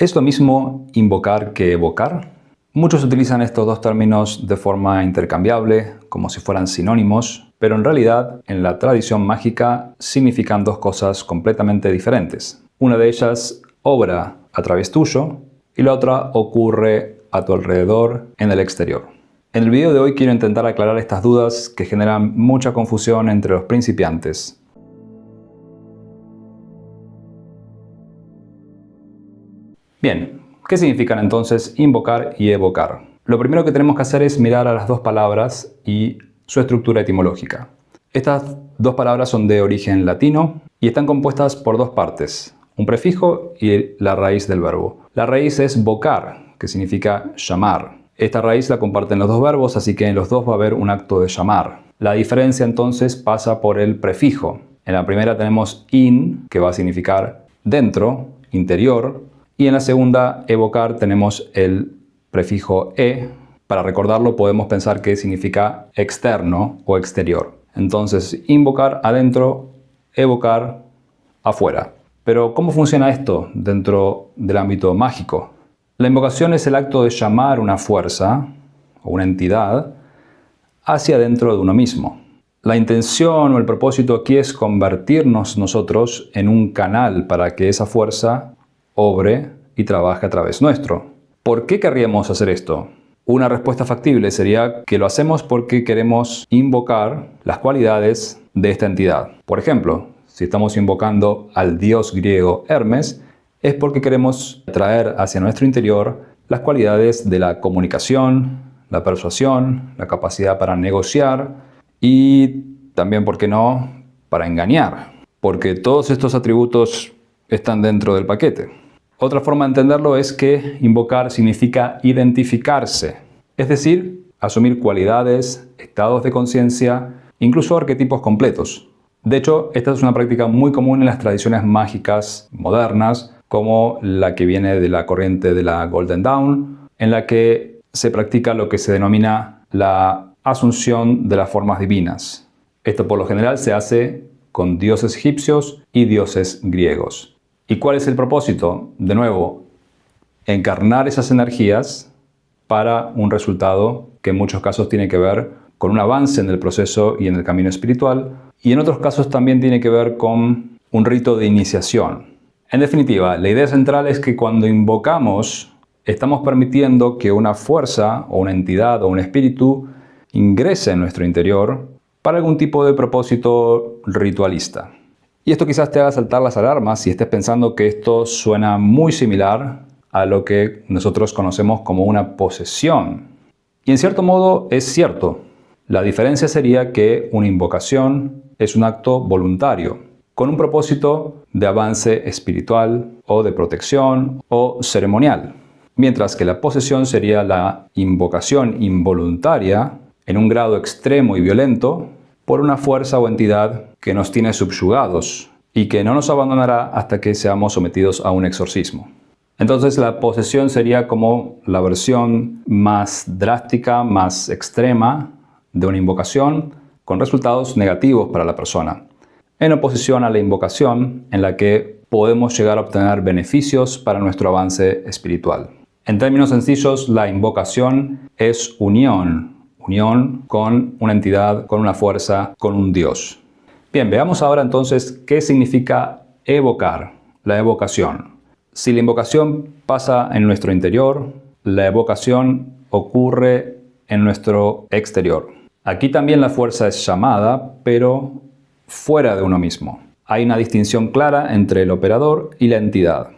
¿Es lo mismo invocar que evocar? Muchos utilizan estos dos términos de forma intercambiable, como si fueran sinónimos, pero en realidad, en la tradición mágica, significan dos cosas completamente diferentes. Una de ellas obra a través tuyo y la otra ocurre a tu alrededor en el exterior. En el video de hoy quiero intentar aclarar estas dudas que generan mucha confusión entre los principiantes. Bien, ¿qué significan entonces invocar y evocar? Lo primero que tenemos que hacer es mirar a las dos palabras y su estructura etimológica. Estas dos palabras son de origen latino y están compuestas por dos partes, un prefijo y la raíz del verbo. La raíz es vocar, que significa llamar. Esta raíz la comparten los dos verbos, así que en los dos va a haber un acto de llamar. La diferencia entonces pasa por el prefijo. En la primera tenemos in, que va a significar dentro, interior, y en la segunda, evocar, tenemos el prefijo e. Para recordarlo podemos pensar que significa externo o exterior. Entonces, invocar adentro, evocar afuera. Pero, ¿cómo funciona esto dentro del ámbito mágico? La invocación es el acto de llamar una fuerza o una entidad hacia dentro de uno mismo. La intención o el propósito aquí es convertirnos nosotros en un canal para que esa fuerza obre y trabaje a través nuestro. ¿Por qué querríamos hacer esto? Una respuesta factible sería que lo hacemos porque queremos invocar las cualidades de esta entidad. Por ejemplo, si estamos invocando al dios griego Hermes, es porque queremos traer hacia nuestro interior las cualidades de la comunicación, la persuasión, la capacidad para negociar y también, ¿por qué no?, para engañar. Porque todos estos atributos están dentro del paquete. Otra forma de entenderlo es que invocar significa identificarse, es decir, asumir cualidades, estados de conciencia, incluso arquetipos completos. De hecho, esta es una práctica muy común en las tradiciones mágicas modernas, como la que viene de la corriente de la Golden Dawn, en la que se practica lo que se denomina la asunción de las formas divinas. Esto por lo general se hace con dioses egipcios y dioses griegos. ¿Y cuál es el propósito? De nuevo, encarnar esas energías para un resultado que en muchos casos tiene que ver con un avance en el proceso y en el camino espiritual, y en otros casos también tiene que ver con un rito de iniciación. En definitiva, la idea central es que cuando invocamos, estamos permitiendo que una fuerza o una entidad o un espíritu ingrese en nuestro interior para algún tipo de propósito ritualista. Y esto quizás te haga saltar las alarmas si estés pensando que esto suena muy similar a lo que nosotros conocemos como una posesión. Y en cierto modo es cierto. La diferencia sería que una invocación es un acto voluntario, con un propósito de avance espiritual o de protección o ceremonial. Mientras que la posesión sería la invocación involuntaria en un grado extremo y violento por una fuerza o entidad que nos tiene subyugados y que no nos abandonará hasta que seamos sometidos a un exorcismo. Entonces la posesión sería como la versión más drástica, más extrema de una invocación con resultados negativos para la persona, en oposición a la invocación en la que podemos llegar a obtener beneficios para nuestro avance espiritual. En términos sencillos, la invocación es unión con una entidad, con una fuerza, con un dios. Bien, veamos ahora entonces qué significa evocar, la evocación. Si la invocación pasa en nuestro interior, la evocación ocurre en nuestro exterior. Aquí también la fuerza es llamada, pero fuera de uno mismo. Hay una distinción clara entre el operador y la entidad.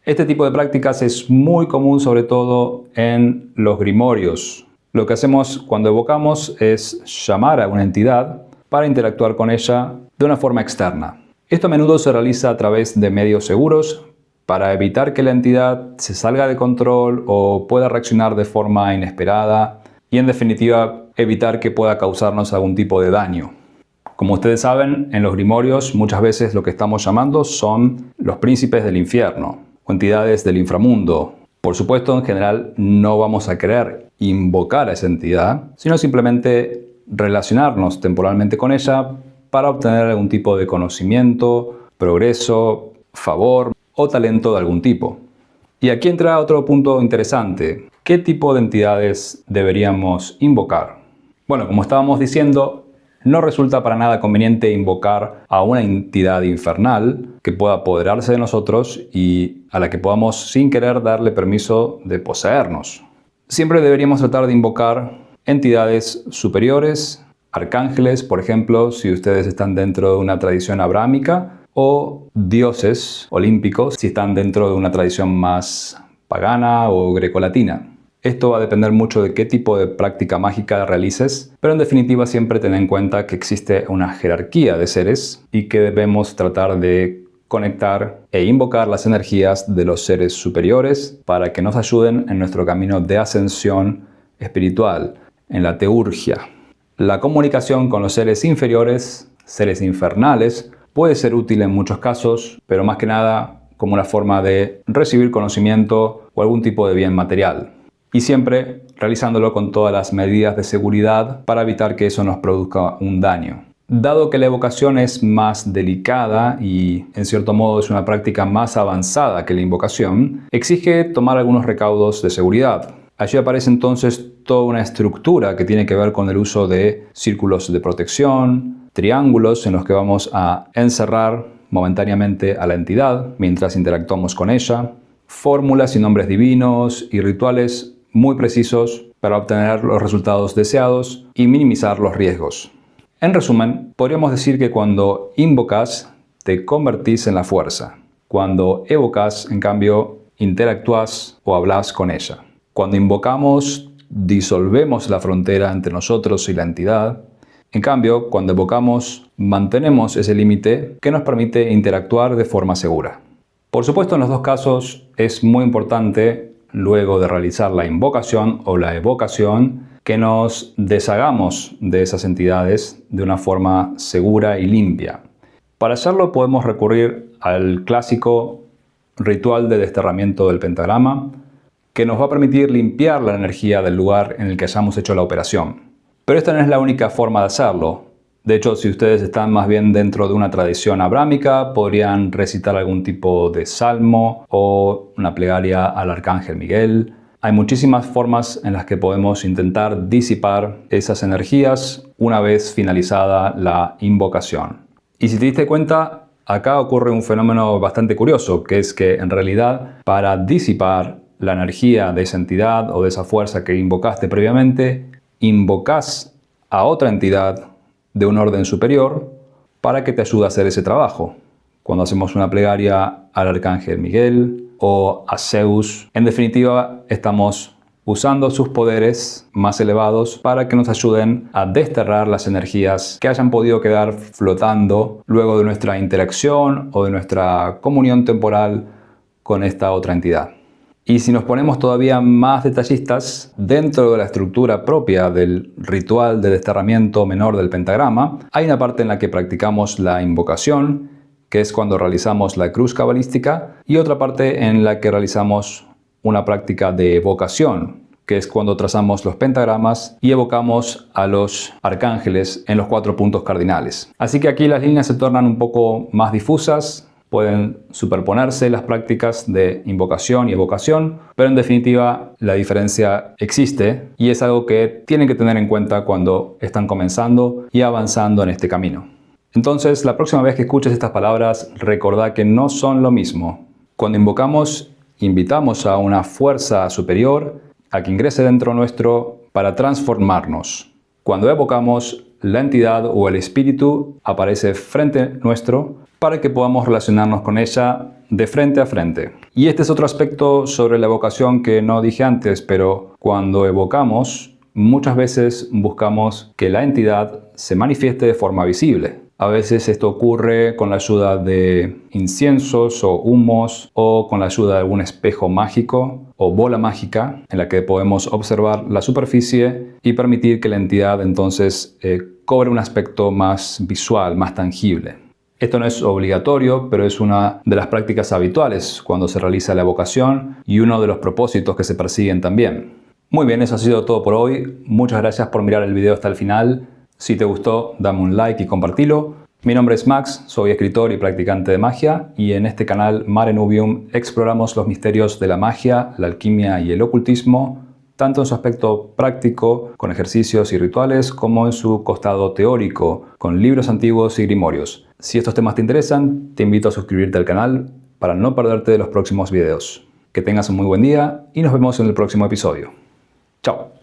Este tipo de prácticas es muy común sobre todo en los grimorios. Lo que hacemos cuando evocamos es llamar a una entidad para interactuar con ella de una forma externa. Esto a menudo se realiza a través de medios seguros para evitar que la entidad se salga de control o pueda reaccionar de forma inesperada y, en definitiva, evitar que pueda causarnos algún tipo de daño. Como ustedes saben, en los grimorios muchas veces lo que estamos llamando son los príncipes del infierno o entidades del inframundo. Por supuesto, en general no vamos a querer invocar a esa entidad, sino simplemente relacionarnos temporalmente con ella para obtener algún tipo de conocimiento, progreso, favor o talento de algún tipo. Y aquí entra otro punto interesante. ¿Qué tipo de entidades deberíamos invocar? Bueno, como estábamos diciendo, no resulta para nada conveniente invocar a una entidad infernal que pueda apoderarse de nosotros y a la que podamos sin querer darle permiso de poseernos. Siempre deberíamos tratar de invocar entidades superiores, arcángeles, por ejemplo, si ustedes están dentro de una tradición abrámica, o dioses olímpicos si están dentro de una tradición más pagana o grecolatina. Esto va a depender mucho de qué tipo de práctica mágica realices, pero en definitiva siempre ten en cuenta que existe una jerarquía de seres y que debemos tratar de conectar e invocar las energías de los seres superiores para que nos ayuden en nuestro camino de ascensión espiritual, en la teurgia. La comunicación con los seres inferiores, seres infernales, puede ser útil en muchos casos, pero más que nada como una forma de recibir conocimiento o algún tipo de bien material. Y siempre realizándolo con todas las medidas de seguridad para evitar que eso nos produzca un daño. Dado que la evocación es más delicada y en cierto modo es una práctica más avanzada que la invocación, exige tomar algunos recaudos de seguridad. Allí aparece entonces toda una estructura que tiene que ver con el uso de círculos de protección, triángulos en los que vamos a encerrar momentáneamente a la entidad mientras interactuamos con ella, fórmulas y nombres divinos y rituales muy precisos para obtener los resultados deseados y minimizar los riesgos. En resumen, podríamos decir que cuando invocas, te convertís en la fuerza. Cuando evocas, en cambio, interactúas o hablas con ella. Cuando invocamos, disolvemos la frontera entre nosotros y la entidad. En cambio, cuando evocamos, mantenemos ese límite que nos permite interactuar de forma segura. Por supuesto, en los dos casos es muy importante, luego de realizar la invocación o la evocación, que nos deshagamos de esas entidades de una forma segura y limpia. Para hacerlo podemos recurrir al clásico ritual de desterramiento del pentagrama, que nos va a permitir limpiar la energía del lugar en el que hayamos hecho la operación. Pero esta no es la única forma de hacerlo. De hecho, si ustedes están más bien dentro de una tradición abrámica, podrían recitar algún tipo de salmo o una plegaria al Arcángel Miguel. Hay muchísimas formas en las que podemos intentar disipar esas energías una vez finalizada la invocación. Y si te diste cuenta, acá ocurre un fenómeno bastante curioso, que es que en realidad para disipar la energía de esa entidad o de esa fuerza que invocaste previamente, invocas a otra entidad de un orden superior para que te ayude a hacer ese trabajo. Cuando hacemos una plegaria al Arcángel Miguel o a Zeus, en definitiva estamos usando sus poderes más elevados para que nos ayuden a desterrar las energías que hayan podido quedar flotando luego de nuestra interacción o de nuestra comunión temporal con esta otra entidad. Y si nos ponemos todavía más detallistas, dentro de la estructura propia del ritual de desterramiento menor del pentagrama, hay una parte en la que practicamos la invocación, que es cuando realizamos la cruz cabalística, y otra parte en la que realizamos una práctica de evocación, que es cuando trazamos los pentagramas y evocamos a los arcángeles en los 4 puntos cardinales. Así que aquí las líneas se tornan un poco más difusas. Pueden superponerse las prácticas de invocación y evocación, pero en definitiva la diferencia existe y es algo que tienen que tener en cuenta cuando están comenzando y avanzando en este camino. Entonces, la próxima vez que escuches estas palabras, recordá que no son lo mismo. Cuando invocamos, invitamos a una fuerza superior a que ingrese dentro nuestro para transformarnos. Cuando evocamos, la entidad o el espíritu aparece frente nuestro para que podamos relacionarnos con ella de frente a frente. Y este es otro aspecto sobre la evocación que no dije antes, pero cuando evocamos, muchas veces buscamos que la entidad se manifieste de forma visible. A veces esto ocurre con la ayuda de inciensos o humos o con la ayuda de algún espejo mágico o bola mágica en la que podemos observar la superficie y permitir que la entidad entonces cobre un aspecto más visual, más tangible. Esto no es obligatorio, pero es una de las prácticas habituales cuando se realiza la evocación y uno de los propósitos que se persiguen también. Muy bien, eso ha sido todo por hoy. Muchas gracias por mirar el video hasta el final. Si te gustó, dame un like y compartilo. Mi nombre es Max, soy escritor y practicante de magia y en este canal Mare Nubium exploramos los misterios de la magia, la alquimia y el ocultismo, tanto en su aspecto práctico, con ejercicios y rituales, como en su costado teórico, con libros antiguos y grimorios. Si estos temas te interesan, te invito a suscribirte al canal para no perderte de los próximos videos. Que tengas un muy buen día y nos vemos en el próximo episodio. Chao.